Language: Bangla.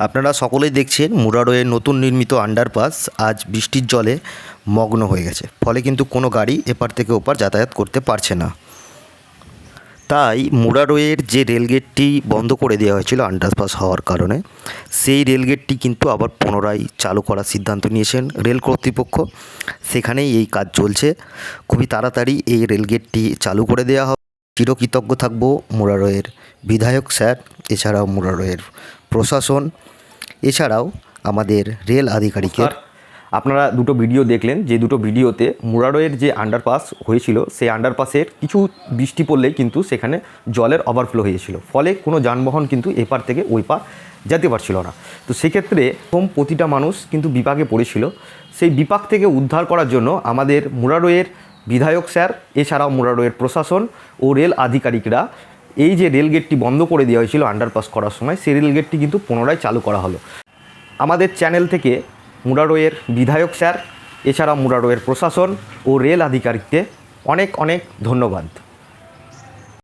আপনারা সকলেই দেখছেন মুরারোয়ের নতুন নির্মিত আন্ডারপাস আজ বৃষ্টির জলে মগ্ন হয়ে গেছে, ফলে কিন্তু কোনো গাড়ি এপার থেকে ওপার যাতায়াত করতে পারছে না। তাই মুরারোয়ের যে রেলগেটটি বন্ধ করে দেওয়া হয়েছিল আন্ডারপাস হওয়ার কারণে, সেই রেলগেটটি কিন্তু আবার পুনরায় চালু করার সিদ্ধান্ত নিয়েছেন রেল কর্তৃপক্ষ। সেখানেই এই কাজ চলছে। খুবই তাড়াতাড়ি এই রেলগেটটি চালু করে দেওয়া হবে। চিরকৃতজ্ঞ থাকবো মুরারোয়ের বিধায়ক স্যার, এছাড়াও মুরারোয়ের প্রশাসন, এছাড়াও আমাদের রেল আধিকারিকের। আপনারা দুটো ভিডিও দেখলেন, যে দুটো ভিডিওতে মুরারোয়ের যে আন্ডারপাস হয়েছিল সেই আন্ডারপাসের কিছু বৃষ্টি পড়লেই কিন্তু সেখানে জলের ওভারফ্লো হয়েছিল, ফলে কোনো যানবাহন কিন্তু এপার থেকে ওই পার যেতে পারছিল না। তো সেক্ষেত্রে প্রতিটা মানুষ কিন্তু বিপাকে পড়েছিল। সেই বিপাক থেকে উদ্ধার করার জন্য আমাদের মুরারোয়ের বিধায়ক স্যার, এছাড়াও মুরারোয়ের প্রশাসন ও রেল আধিকারিকরা এই যে রেলগেটটি বন্ধ করে দেওয়া হয়েছিল আন্ডারপাস করার সময়, সেই রেলগেটটি কিন্তু পুনরায় চালু করা হলো। আমাদের চ্যানেল থেকে মুরারোয়ের বিধায়ক স্যার, এছাড়াও মুরারোয়ের প্রশাসন ও রেল আধিকারিককে অনেক অনেক ধন্যবাদ।